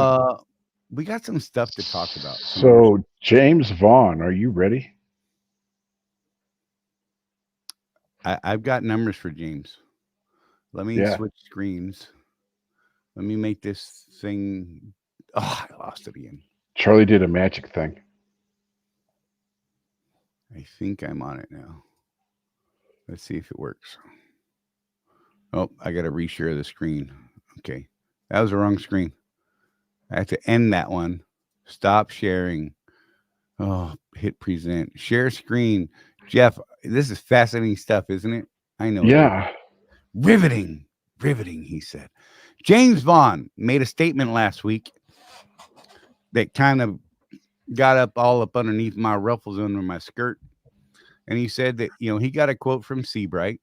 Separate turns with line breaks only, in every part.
Uh, we got some stuff to talk about. Some more.
So, James Vaughn, are you ready?
I've got numbers for James. Let me
Yeah.
switch screens. Let me make this thing. Oh, I lost it again.
Charlie did a magic thing.
I think I'm on it now. Let's see if it works. Oh, I got to reshare the screen. Okay. That was the wrong screen. I have to end that one. Stop sharing. Oh, hit present. Share screen. Jeff, this is fascinating stuff, isn't it? I know it is.
Yeah.
Riveting. Riveting, he said. James Vaughn made a statement last week that kind of got up all up underneath my ruffles under my skirt. And he said that, he got a quote from Sebrite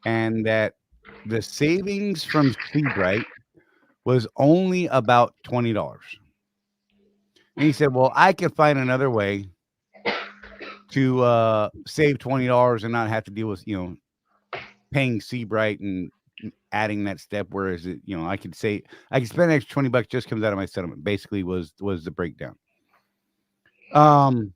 and that the savings from Sebrite was only about $20. And he said, well, I could find another way to save $20 and not have to deal with, paying Sebrite and adding that step. Whereas I could say I could spend an extra $20 just comes out of my settlement. Basically, was the breakdown. Um,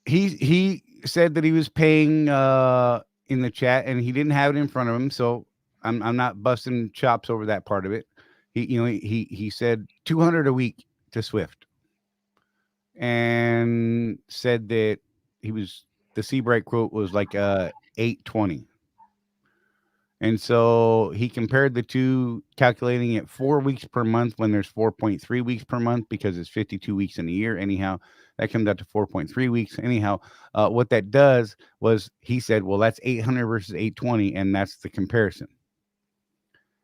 he said that he was paying in the chat, and he didn't have it in front of him, so I'm not busting chops over that part of it. He said 200 a week to Swift, and said that the Seabright quote was like 820. And so he compared the two, calculating it 4 weeks per month when there's 4.3 weeks per month because it's 52 weeks in a year. Anyhow, that comes out to 4.3 weeks. Anyhow, what that does was he said, well, that's 800 versus 820, and that's the comparison.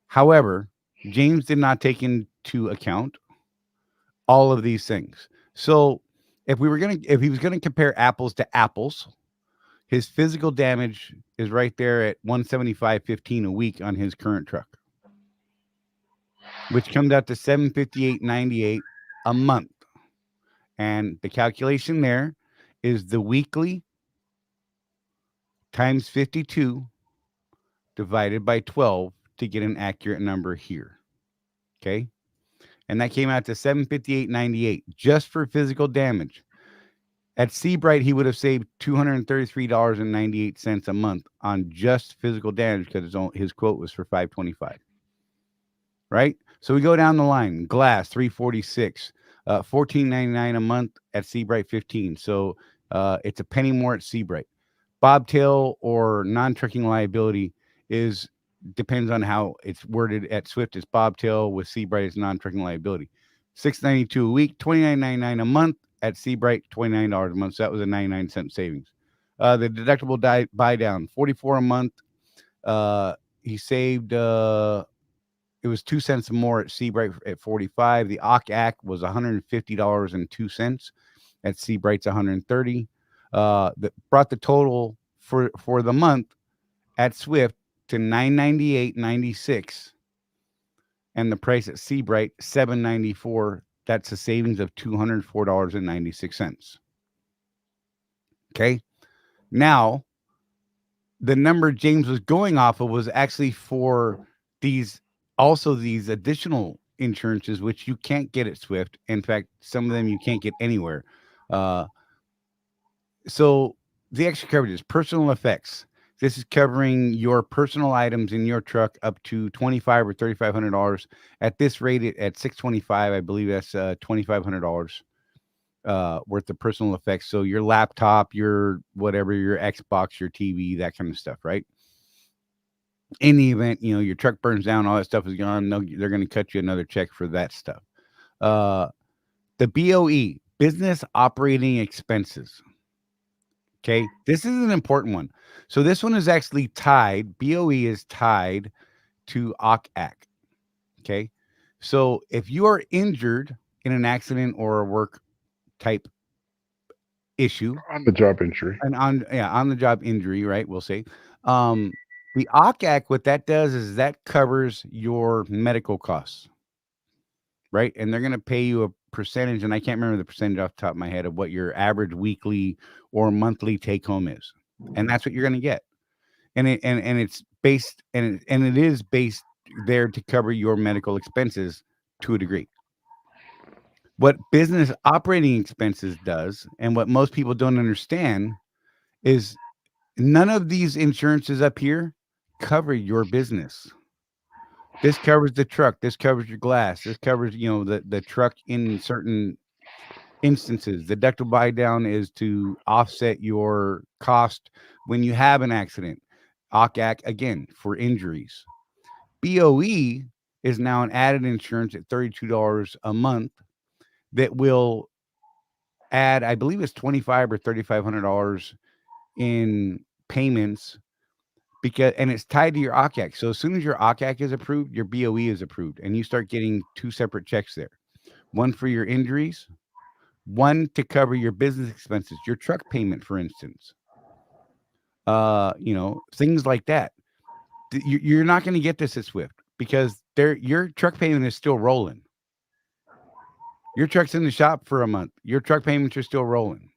However, James did not take into account all of these things. So if he was gonna compare apples to apples, his physical damage is right there at 175.15 a week on his current truck, which comes out to 758.98 a month. And the calculation there is the weekly times 52 divided by 12 to get an accurate number here. Okay? And that came out to 758.98 just for physical damage. At Seabright, he would have saved $233.98 a month on just physical damage because his quote was for $525. Right? So we go down the line. Glass, $346, $14.99 a month at Seabright, $15. So it's a penny more at Seabright. Bobtail or non-trucking liability depends on how it's worded. At Swift, it's bobtail. With Seabright, it's non-trucking liability. $692 a week, $29.99 a month. At Seabright, $29 a month. So that was a 99-cent savings. The deductible buy down, $44 a month. He saved it was 2 cents more at Seabright at 45. The OCAC was $150.02 at Seabright's 130. That brought the total for the month at Swift to $998.96, and the price at Seabright $794. That's a savings of $204.96. Okay, now the number James was going off of was actually for these additional insurances, which you can't get at Swift. In fact, some of them you can't get anywhere. So the extra coverages, personal effects. This is covering your personal items in your truck up to $2,500 or $3,500. At this rate, at $625, I believe that's $2,500 worth of personal effects. So your laptop, your whatever, your Xbox, your TV, that kind of stuff, right? In the event, your truck burns down, all that stuff is gone. No, they're going to cut you another check for that stuff. The BOE, business operating expenses. Okay, this is an important one. So this one is actually tied. BOE is tied to OCAC. Okay, so if you are injured in an accident or a work type issue,
On the job injury.
and on the job injury, right? We'll say, the OCAC, what that does is that covers your medical costs, right? And they're going to pay you a percentage, and I can't remember the percentage off the top of my head of what your average weekly or monthly take home is, and that's what you're going to get. And it's based, and it is based there to cover your medical expenses to a degree. What business operating expenses does, and what most people don't understand, is none of these insurances up here cover your business. This covers the truck. This covers your glass. This covers, the truck in certain instances. The deductible buy down is to offset your cost when you have an accident. OCAC, again, for injuries. BOE is now an added insurance at $32 a month that will add, I believe it's $2,500 or $3,500 in payments, and it's tied to your OCAC. So as soon as your OCAC is approved, your BOE is approved, and you start getting two separate checks there. One for your injuries, one to cover your business expenses, your truck payment, for instance. Things like that. You're not going to get this at Swift because your truck payment is still rolling. Your truck's in the shop for a month. Your truck payments are still rolling.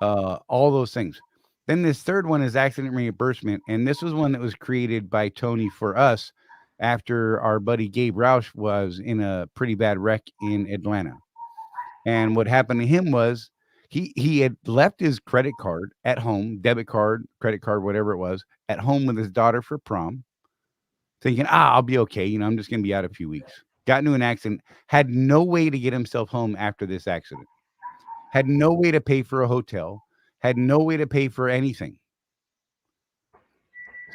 All those things. Then this third one is accident reimbursement. And this was one that was created by Tony for us after our buddy Gabe Roush was in a pretty bad wreck in Atlanta. And what happened to him was he had left his credit card at home, debit card, credit card, whatever it was, at home with his daughter for prom, thinking, I'll be okay. I'm just going to be out a few weeks. Got into an accident, had no way to get himself home after this accident, had no way to pay for a hotel, had no way to pay for anything.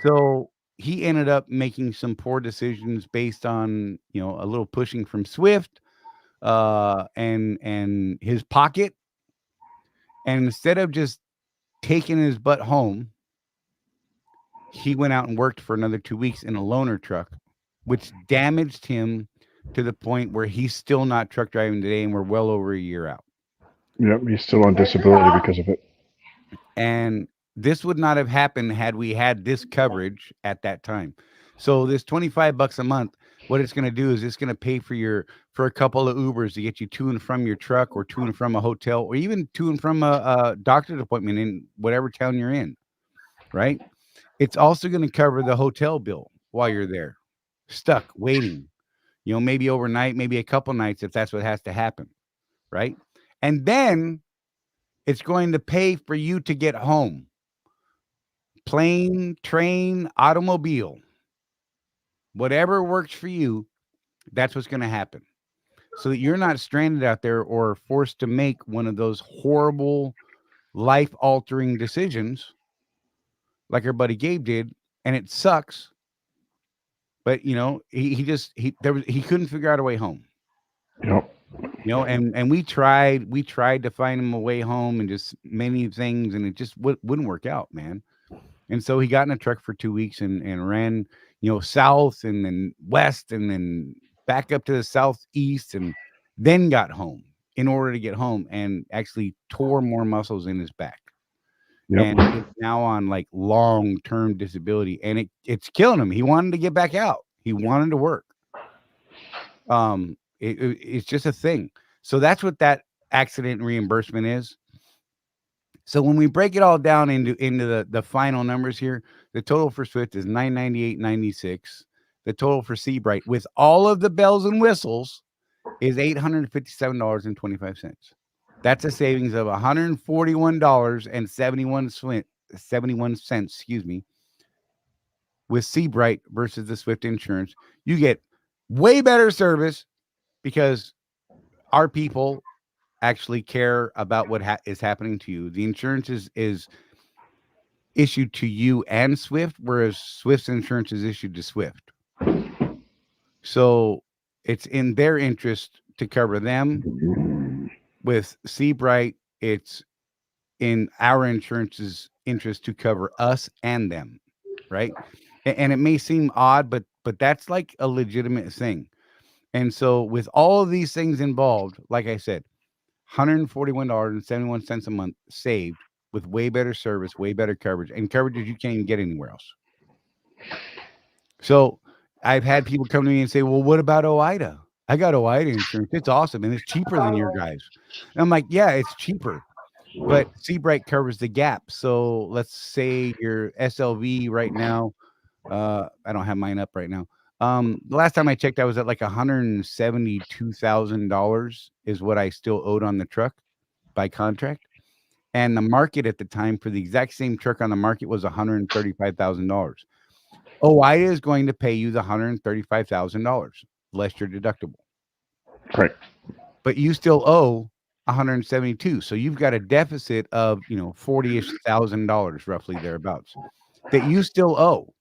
So he ended up making some poor decisions based on, a little pushing from Swift and his pocket. And instead of just taking his butt home, he went out and worked for another 2 weeks in a loaner truck, which damaged him to the point where he's still not truck driving today, and we're well over a year out.
Yep, he's still on disability because of it.
And this would not have happened had we had this coverage at that time. So this $25 a month, what it's going to do is it's going to pay for a couple of Ubers to get you to and from your truck, or to and from a hotel, or even to and from a doctor's appointment in whatever town you're in, right? It's also going to cover the hotel bill while you're there, stuck, waiting, maybe overnight, maybe a couple nights if that's what has to happen, right? And then it's going to pay for you to get home. Plane, train, automobile, whatever works for you, that's what's going to happen. So that you're not stranded out there or forced to make one of those horrible, life-altering decisions like our buddy Gabe did, and it sucks. But he couldn't figure out a way home.
Yep.
And we tried to find him a way home and just many things, and it just wouldn't work out, man. And so he got in a truck for 2 weeks and ran, south and then west and then back up to the southeast, and then got home in order to get home, and actually tore more muscles in his back.
Yep.
And he's now on like long-term disability, and it's killing him. He wanted to get back out. He wanted to work. It's just a thing. So that's what that accident reimbursement is. So when we break it all down into the final numbers here, the total for Swift is $998.96. The total for Sebrite, with all of the bells and whistles, is $857.25. That's a savings of $141.71, with Sebrite versus the Swift Insurance. You get way better service because our people actually care about what is happening to you. The insurance is issued to you and Swift, whereas Swift's insurance is issued to Swift. So it's in their interest to cover them. With Sebrite, it's in our insurance's interest to cover us and them, right? And it may seem odd, but that's like a legitimate thing. And so with all of these things involved, like I said, $141.71 a month saved, with way better service, way better coverage, and coverages you can't even get anywhere else. So I've had people come to me and say, well, what about OIDA? I got OIDA insurance. It's awesome, and it's cheaper than your guys. And I'm like, yeah, it's cheaper, but Sebrite covers the gap. So let's say your SLV right now, I don't have mine up right now. The last time I checked, I was at like $172,000 is what I still owed on the truck by contract. And the market at the time for the exact same truck on the market was $135,000. OIDA is going to pay you the $135,000 less your deductible.
Right.
But you still owe 172. So you've got a deficit of, $40-ish thousand roughly thereabouts that you still owe.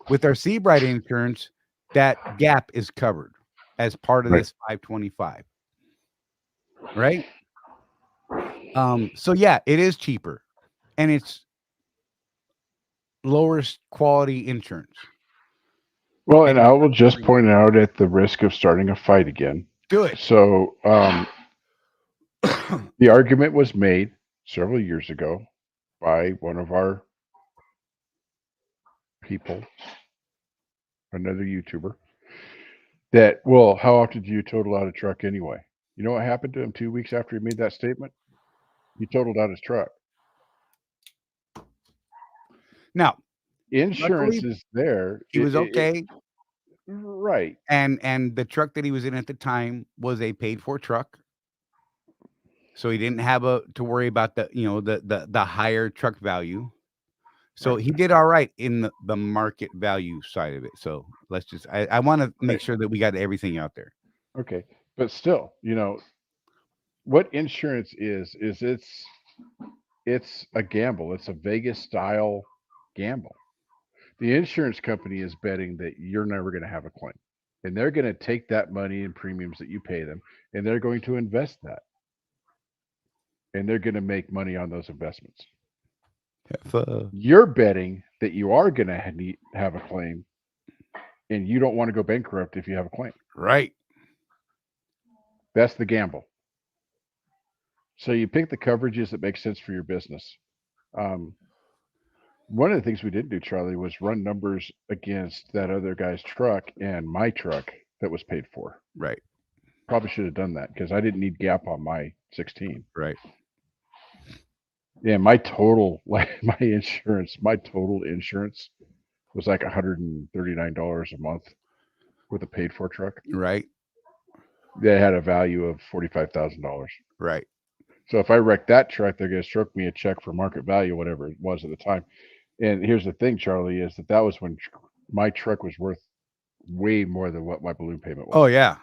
With our Sebrite insurance, that gap is covered as part of
Right.
this 525. Right? So yeah, it is cheaper and it's lower quality insurance.
Well, and I will just point out at the risk of starting a fight again.
Do it.
So the argument was made several years ago by one of our people, another YouTuber, that, well, how often do you total out a truck anyway? You know what happened to him 2 weeks after he made that statement? He totaled out his truck.
Now,
Insurance
luckily,
is there.
he was okay.
Right.
And the truck that he was in at the time was a paid for truck. So he didn't have to worry about the higher truck value. So he did all right in the market value side of it. So let's just I want to make sure that we got everything out there.
Okay. But still, what insurance is it's a gamble. It's a Vegas style gamble. The insurance company is betting that you're never going to have a claim. And they're going to take that money and premiums that you pay them and they're going to invest that. And they're going to make money on those investments. You're betting that you are going to have a claim and you don't want to go bankrupt if you have a claim.
Right.
That's the gamble. So you pick the coverages that make sense for your business. One of the things we didn't do, Charlie, was run numbers against that other guy's truck and my truck that was paid for.
Right.
Probably should have done that because I didn't need gap on my 16.
Right.
Yeah, my total insurance was like $139 a month with a paid for truck.
Right.
That had a value of $45,000.
Right.
So if I wreck that truck, they're going to stroke me a check for market value, whatever it was at the time. And here's the thing, Charlie, is that was when my truck was worth way more than what my balloon payment was.
Oh yeah.